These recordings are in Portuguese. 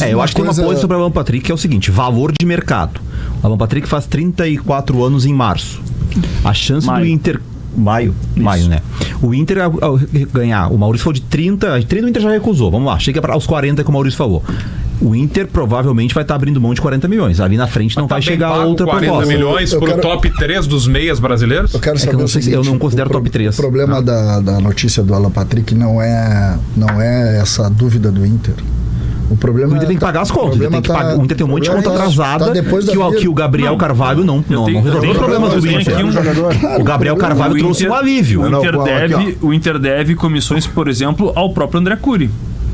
Eu acho que tem uma coisa sobre o Alan Patrick que é o seguinte: valor de mercado. O Alan Patrick faz 34 anos em março. A chance do Inter... Maio, né? O Inter ganhar, o Maurício falou de 30 o Inter já recusou, vamos lá, chega aos 40 que o Maurício falou. O Inter provavelmente vai estar abrindo mão de 40 milhões. Ali na frente não vai chegar outra proposta. 40 milhões pro top 3 dos meias brasileiros? Eu quero saber eu não considero top 3. O problema da notícia do Alan Patrick não é essa dúvida do Inter. O problema o Inter tem que pagar as contas. O Inter tem um monte de conta atrasada que o Gabriel Carvalho não resolveu os problemas do Inter. O Gabriel Carvalho trouxe um alívio. O Inter deve comissões, por exemplo, ao próprio André Cury,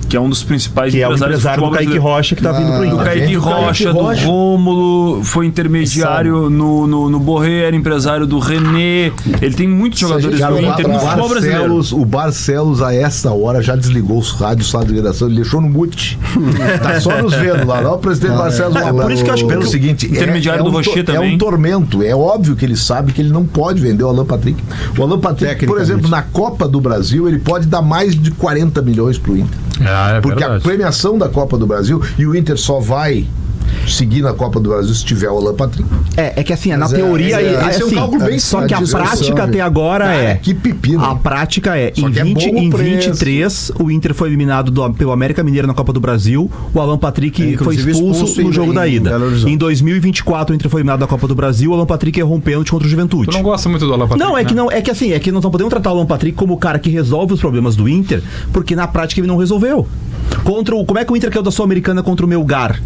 que é um dos principais empresários. Que é o empresário do Kaique Rocha que tá vindo pro Inter. Do Kaique Rocha, do Rômulo, foi intermediário no Borré, era empresário do René. Ele tem muitos jogadores do Inter no futebol brasileiro. O Barcelos, a essa hora, já desligou os rádios, sala de redação, ele deixou no mute. Tá só nos vendo lá. Não, o presidente Barcelos. Por isso que eu acho que pelo seguinte, intermediário do Rocher também. É um tormento. É óbvio que ele sabe que ele não pode vender o Alan Patrick. O Alan Patrick, por exemplo, na Copa do Brasil, ele pode dar mais de 40 milhões pro Inter. Porque verdade. A premiação da Copa do Brasil, e o Inter só vai seguir na Copa do Brasil se tiver o Alan Patrick. É que assim, na teoria esse é um cálculo bem só que a prática até agora que pepino. A prática em 23 o Inter foi eliminado pelo América Mineiro na Copa do Brasil, o Alan Patrick foi expulso no jogo da ida. Em 2024 o Inter foi eliminado da Copa do Brasil, o Alan Patrick errou um pênalti contra o Juventude. Tu não gosta muito do Alan Patrick? Não, é que nós não podemos tratar o Alan Patrick como o cara que resolve os problemas do Inter, porque na prática ele não resolveu. Como é que o Inter caiu da Sul-Americana contra o Melgar?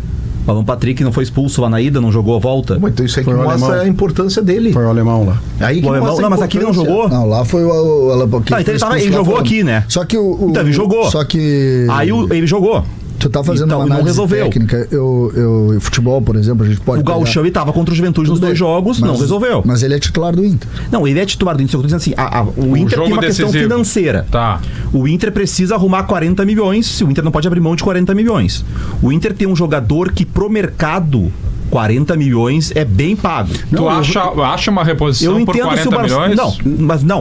O Alan Patrick não foi expulso lá na ida, não jogou a volta. Então isso aí que mostra a importância dele. Foi o alemão lá. Aí que não, mas aqui ele não jogou. Não, lá foi o Alan Patrick. Então ele jogou aqui, né? Só que então ele jogou. Só que... Aí ele jogou. Tu tá fazendo uma análise técnica. Futebol, por exemplo, a gente pode... O Gauchão, ele tava contra o Juventude nos 2 jogos, não resolveu. Mas ele é titular do Inter. Não, ele é titular do Inter. Eu tô dizendo assim, o Inter tem uma questão financeira. Tá. O Inter precisa arrumar 40 milhões, se o Inter não pode abrir mão de 40 milhões. O Inter tem um jogador que pro mercado... 40 milhões é bem pago. Tu acha uma reposição por 40 milhões?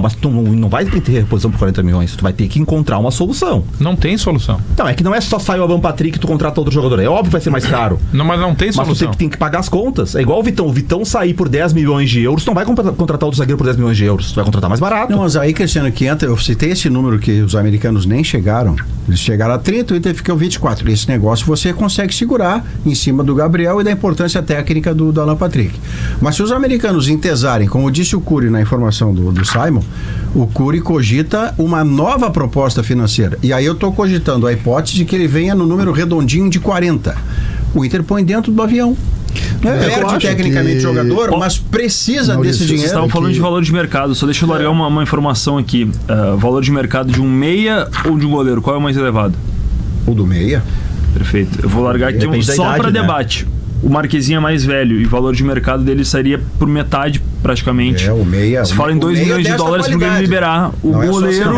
Mas tu não vai ter reposição por 40 milhões. Tu vai ter que encontrar uma solução. Não tem solução. Não, é que não é só sair o Alan Patrick e tu contrata outro jogador. É óbvio que vai ser mais caro. Não, mas não tem solução. Mas tu tem que pagar as contas. É igual o Vitão. O Vitão sair por 10 milhões de euros, tu não vai contratar outro zagueiro por 10 milhões de euros. Tu vai contratar mais barato. Não, mas aí, Cristiano, que entra, eu citei esse número que os americanos nem chegaram. Eles chegaram a 30, o Inter ficou 24. Esse negócio você consegue segurar em cima do Gabriel e da importância técnica do Alan Patrick. Mas se os americanos entesarem, como disse o Cury na informação do Simon, o Cury cogita uma nova proposta financeira. E aí eu estou cogitando a hipótese de que ele venha no número redondinho de 40. O Inter põe dentro do avião. Perde tecnicamente o jogador, mas precisa desse dinheiro. Vocês estavam falando de valor de mercado, só deixa eu largar uma informação aqui. Valor de mercado de um meia ou de um goleiro, qual é o mais elevado? O do meia. Perfeito. Eu vou largar aqui só para debate. O Marquezinho é mais velho e o valor de mercado dele seria por metade, praticamente. O meia. Se fala em 2 milhões de dólares pro Grêmio liberar o goleiro.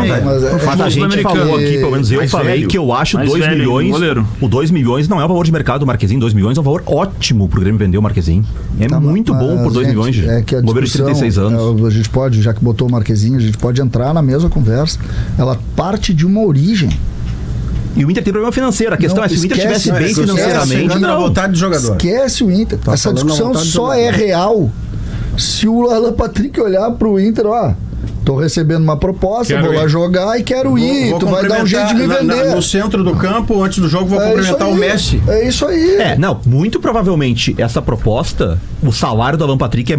Mas a gente falou aqui, pelo menos eu falei que eu acho 2 milhões. O 2 milhões não é o valor de mercado do Marquezinho. 2 milhões é um valor ótimo pro Grêmio vender o Marquezinho. É muito bom por 2 milhões. Goleiro de 36 anos. A gente pode, já que botou o Marquezinho, a gente pode entrar na mesma conversa. Ela parte de uma origem. E o Inter tem problema financeiro. A questão é se o Inter estivesse bem financeiramente. Na vontade do jogador. Esquece o Inter. Essa discussão só é real se o Alan Patrick olhar pro Inter, tô recebendo uma proposta, vou lá jogar e quero ir. Tu vai dar um jeito de me vender. No centro do campo, antes do jogo, vou cumprimentar o Messi. É isso aí. Muito provavelmente essa proposta, o salário do Alan Patrick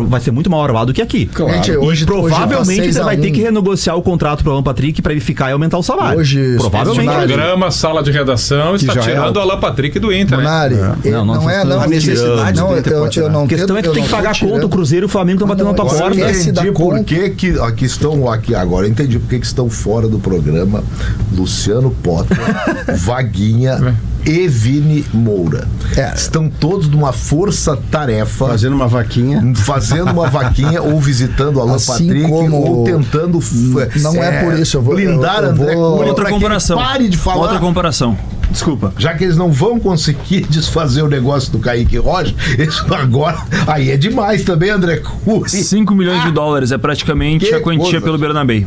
vai ser muito maior do que aqui. Claro. Gente, hoje, provavelmente você vai ter que renegociar o contrato pro Alan Patrick pra ele ficar e aumentar o salário. Provavelmente. Programa, sala de redação, está tirando o Alan Patrick do Inter. Monari, não é a necessidade do Inter pode tirar. A questão é que tu tem que pagar a conta, o Cruzeiro e o Flamengo estão batendo na tua porta. Eu entendi por que aqui estão aqui agora. Eu entendi por que estão fora do programa Luciano Potter, Vaguinha e Vini Moura. Estão todos numa força-tarefa. Fazendo uma vaquinha ou visitando o Alan Patrick ou tentando não é por isso, eu vou blindar André Cury. Outra comparação. Pare de falar. Outra comparação. Desculpa. Já que eles não vão conseguir desfazer o negócio do Kaique Rocha, isso agora, aí é demais também, André Cury. 5 milhões de dólares é praticamente a quantia pelo Bernabéu.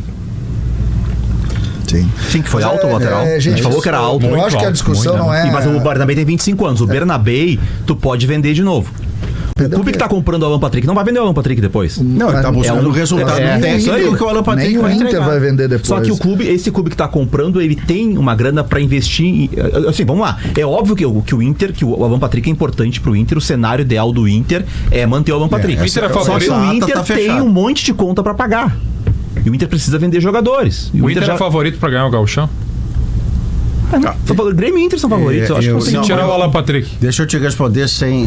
Sim, que foi alto o lateral. A gente falou que era alto. Eu acho que a discussão não é... Mas o Bernabé tem 25 anos. O Bernabé, tu pode vender de novo. O clube que tá comprando o Alan Patrick não vai vender o Alan Patrick depois. Não, ele tá buscando o resultado técnico que o Alan Patrick vai entregar. Inter vai vender depois. Só que esse clube que tá comprando, ele tem uma grana pra investir. Assim, vamos lá. É óbvio que o Alan Patrick é importante pro Inter. O cenário ideal do Inter é manter o Alan Patrick. Só que o Inter tem um monte de conta pra pagar. E o Inter precisa vender jogadores. O Inter é favorito pra ganhar o Gauchão? Grêmio e Inter são favoritos. Eu acho que tirar o Alan Patrick. Deixa eu te responder sem.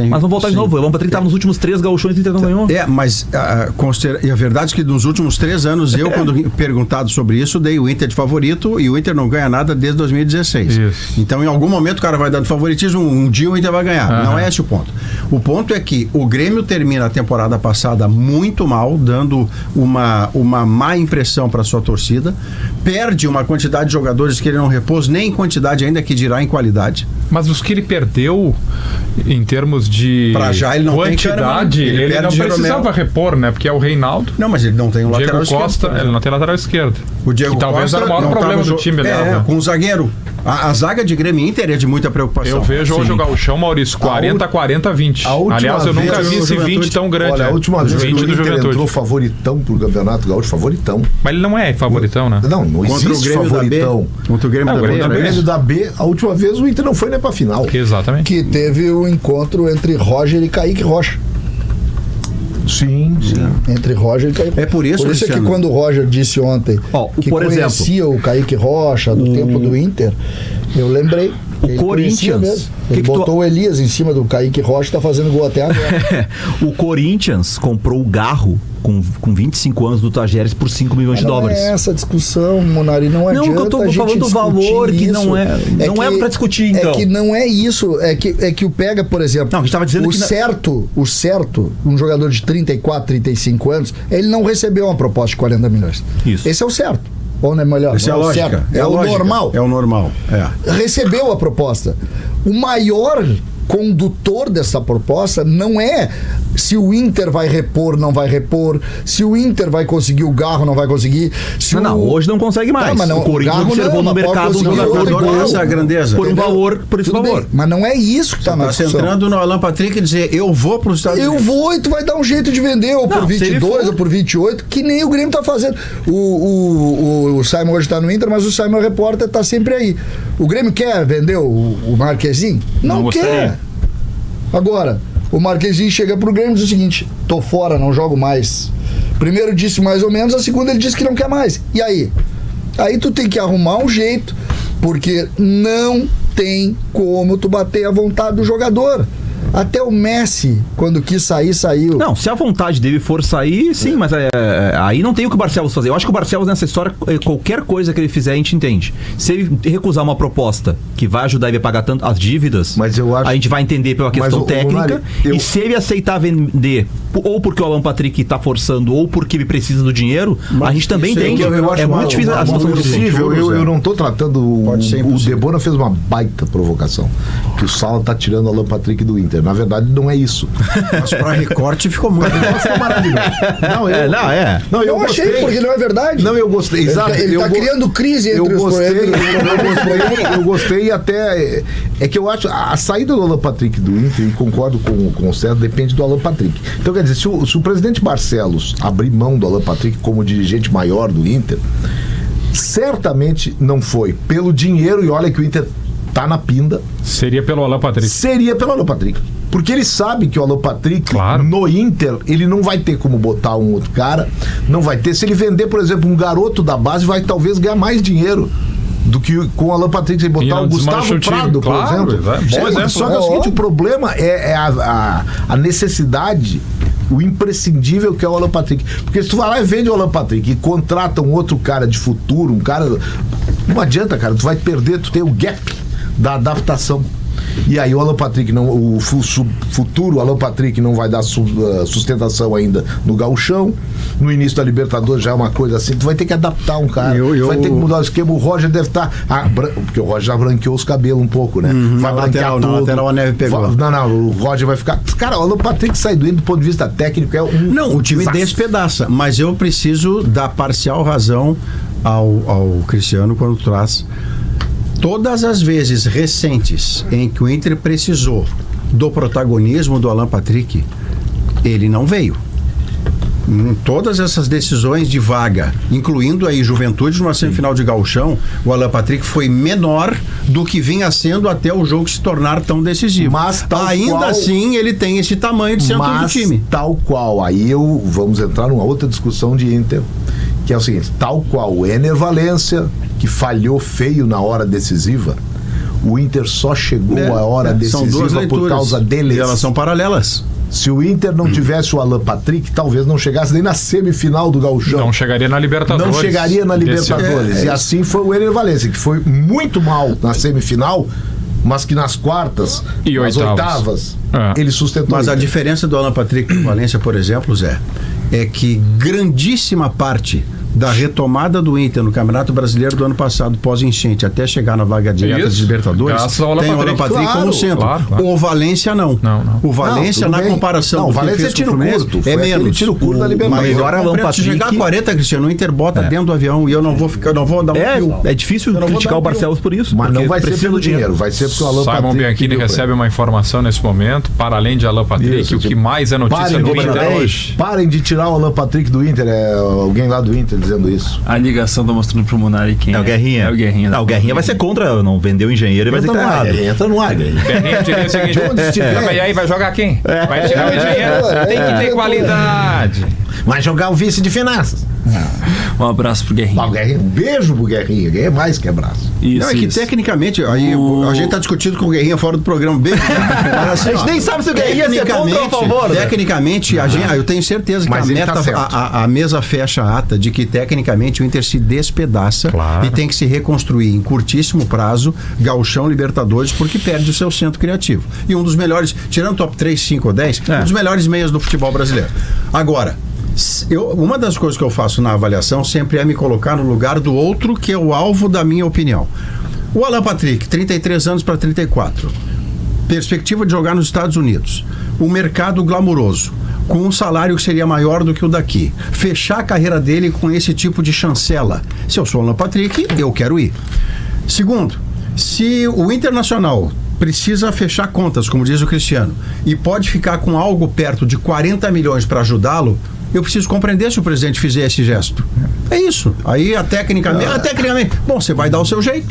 Mas vamos voltar de novo. O Alan Patrick estava nos últimos 3 gauchões e o Inter não ganhou. Mas e a verdade é que nos últimos 3 anos, quando perguntado sobre isso, dei o Inter de favorito e o Inter não ganha nada desde 2016. Isso. Então, em algum momento, o cara vai dar de favoritismo, um dia o Inter vai ganhar. Não é esse o ponto. O ponto é que o Grêmio termina a temporada passada muito mal, dando uma má impressão para sua torcida, perde uma quantidade de jogadores que ele não repôs nem em quantidade ainda, que dirá em qualidade. Mas os que ele perdeu em termos de pra já ele não quantidade, tem ele não precisava repor, né? Porque é o Reinaldo. Não, mas ele não tem o lateral esquerdo. Diego Costa, ele não tem lateral esquerdo. O Diego que talvez Costa era o maior problema do time, né? Com o zagueiro. A zaga de Grêmio e Inter é de muita preocupação. Eu vejo hoje o Gauchão, Maurício, 40-40-20. Aliás, eu nunca vi esse 20 tão grande. Olha, a última vez que o Inter entrou favoritão pro Campeonato Gaúcho, favoritão. Mas ele não é favoritão, né? Não existe favoritão. Contra o Grêmio da B, a última vez o Inter não foi nem pra final. Exatamente. Que teve o encontro entre Roger e Kaique Rocha. Sim. Entre Roger e Kaique. É por isso é que quando o Roger disse ontem que por conhecia exemplo, o Kaique Rocha do tempo do Inter, eu lembrei. O Corinthians. Ele botou o Elias em cima do Kaique Rocha e tá fazendo gol até agora. O Corinthians comprou o Garro com 25 anos do Tajeres por 5 milhões de dólares. Não é essa discussão, Monari, não adianta. Não, que eu tô falando do valor que não é pra discutir, então. É que não é isso, é que o pega, por exemplo, não, a gente tava dizendo o certo, um jogador de 34, 35 anos, ele não recebeu uma proposta de 40 milhões. Isso. Esse é o certo. Ou não é melhor? Essa é a lógica. Certo. É o normal. É o normal. Recebeu a proposta. O maior condutor dessa proposta não é se o Inter vai repor, não vai repor, se o Inter vai conseguir o Garro, não vai conseguir. Hoje não consegue mais. Mas não, o Corinthians observou no mercado um jogador essa grandeza. Por esse valor. Bem, mas não é isso que tá na discussão. Tá entrando no Alan Patrick e dizer, eu vou para os Estados Unidos. Eu vou e tu vai dar um jeito de vender, ou por 22, ou por 28, que nem o Grêmio tá fazendo. O Simon hoje tá no Inter, mas o Simon Repórter tá sempre aí. O Grêmio quer vender o Marquezinho? Não quer. Agora, o Marquezinho chega pro Grêmio e diz o seguinte: tô fora, não jogo mais. Primeiro disse mais ou menos, a segunda ele disse que não quer mais. E aí? Aí tu tem que arrumar um jeito, porque não tem como tu bater a vontade do jogador. Até o Messi, quando quis sair, saiu. Não, se a vontade dele for sair, sim, mas aí não tem o que o Barcelos fazer. Eu acho que o Barcelos nessa história, qualquer coisa que ele fizer, a gente entende. Se ele recusar uma proposta que vai ajudar ele a pagar tanto as dívidas, mas eu acho... a gente vai entender pela questão técnica. E se ele aceitar vender, ou porque o Alan Patrick tá forçando, ou porque ele precisa do dinheiro, a gente também entende. É muito difícil a situação possível. Eu não tô tratando... O Debona fez uma baita provocação. Que o Sala tá tirando o Alan Patrick do Inter. Na verdade, não é isso. Mas pra recorte ficou muito. Ficou maravilhoso. Não, eu achei, gostei, porque não é verdade. Não, eu gostei. Exato. Ele tá criando crise entre os Eu gostei até. É que eu acho a saída do Alan Patrick do Inter, e concordo com o César, depende do Alan Patrick. Então, quer dizer, se o presidente Barcelos abrir mão do Alan Patrick como dirigente maior do Inter, certamente não foi pelo dinheiro, e olha que o Inter tá na pinda. Seria pelo Alan Patrick. Seria pelo Alan Patrick. Porque ele sabe que o Alan Patrick, no Inter, ele não vai ter como botar um outro cara, não vai ter. Se ele vender, por exemplo, um garoto da base, vai talvez ganhar mais dinheiro do que com o Alan Patrick. Se botar o Gustavo Prado, por exemplo. Bom exemplo. Só que é o seguinte, o problema é a necessidade, o imprescindível que é o Alan Patrick. Porque se tu vai lá e vende o Alan Patrick e contrata um outro cara de futuro, um cara... Não adianta, cara, tu vai perder, tu tem o gap da adaptação. E aí o Alan Patrick o futuro Alan Patrick não vai dar sustentação ainda no Gauchão. No início da Libertadores já é uma coisa assim, tu vai ter que adaptar um cara, vai ter que mudar o esquema. O Roger deve estar porque o Roger já branqueou os cabelos um pouco, né? Vai branquear tudo. Na lateral a neve pegou. Não, o Roger vai ficar... Cara, o Alan Patrick sai do Inter do ponto de vista técnico é um... Não, o time despedaça, mas eu preciso dar parcial razão ao Cristiano quando traz todas as vezes recentes em que o Inter precisou do protagonismo do Alan Patrick, ele não veio. Em todas essas decisões de vaga, incluindo aí Juventude numa semifinal de Gauchão, o Alan Patrick foi menor do que vinha sendo até o jogo se tornar tão decisivo. Mas ainda assim ele tem esse tamanho de centro do time. Tal qual, aí vamos entrar numa outra discussão de Inter, que é o seguinte, tal qual o Ener Valencia, que falhou feio na hora decisiva, o Inter só chegou à hora decisiva por causa deles. E elas são paralelas. Se o Inter não tivesse o Alan Patrick, talvez não chegasse nem na semifinal do Gauchão. Não chegaria na Libertadores. Não chegaria na Libertadores. E assim foi o Ener Valencia, que foi muito mal na semifinal, mas que nas quartas e nas oitavas ele sustentou. Mas a diferença do Alan Patrick com o Valencia, por exemplo, Zé, é que grandíssima parte da retomada do Inter no Campeonato Brasileiro do ano passado, pós-enchente, até chegar na vaga direta de Libertadores, tem o Alan Patrick como centro. Claro. O Valência não. O Valência, na comparação do o Valência é tiro curto. É menos. Tiro curto da Libertadores. Melhor Alan Patrick. Se chegar a 40, Cristiano, o Inter bota dentro do avião e eu não vou dar um É difícil criticar o Barcelos por isso. Mas não vai ser pelo dinheiro, vai ser porque o Alan Patrick... Simon Bianchini recebe uma informação nesse momento, para além de Alan Patrick, o que mais é notícia do Inter hoje. Parem de tirar o Alan Patrick do Inter, alguém lá do Inter dizendo isso. A ligação tá mostrando pro Munari quem é o Guerrinha. É o Guerrinha. Não, o Guerrinha vai ser contra, não vendeu o engenheiro e vai dizer que tá errado. Entra no ar, Guerrinha. Guerrinha diria o seguinte, e aí vai jogar quem? Vai tirar o engenheiro? Tem que ter qualidade. Vai jogar o vice de finanças. Um abraço pro Guerrinha. Um beijo pro Guerrinha. Guerrinha é mais que abraço. Isso, não, é que tecnicamente, aí a gente tá discutindo com o Guerrinha fora do programa bem. Assim, a gente nem sabe se o Guerrinha é contra ou a favor. Tecnicamente, eu tenho certeza que a mesa fecha a ata de que tecnicamente o Inter se despedaça e tem que se reconstruir em curtíssimo prazo, Gauchão, Libertadores, porque perde o seu centro criativo. E um dos melhores, tirando top 3, 5 ou 10, um dos melhores meias do futebol brasileiro. Agora, uma das coisas que eu faço na avaliação sempre é me colocar no lugar do outro, que é o alvo da minha opinião. O Alan Patrick, 33 anos para 34, perspectiva de jogar nos Estados Unidos, o mercado glamuroso, com um salário que seria maior do que o daqui, fechar a carreira dele com esse tipo de chancela. Se eu sou o Alan Patrick, eu quero ir. Segundo, se o Internacional precisa fechar contas, como diz o Cristiano, e pode ficar com algo perto de 40 milhões para ajudá-lo, eu preciso compreender se o presidente fizer esse gesto. É isso. Aí, tecnicamente, bom, você vai dar o seu jeito.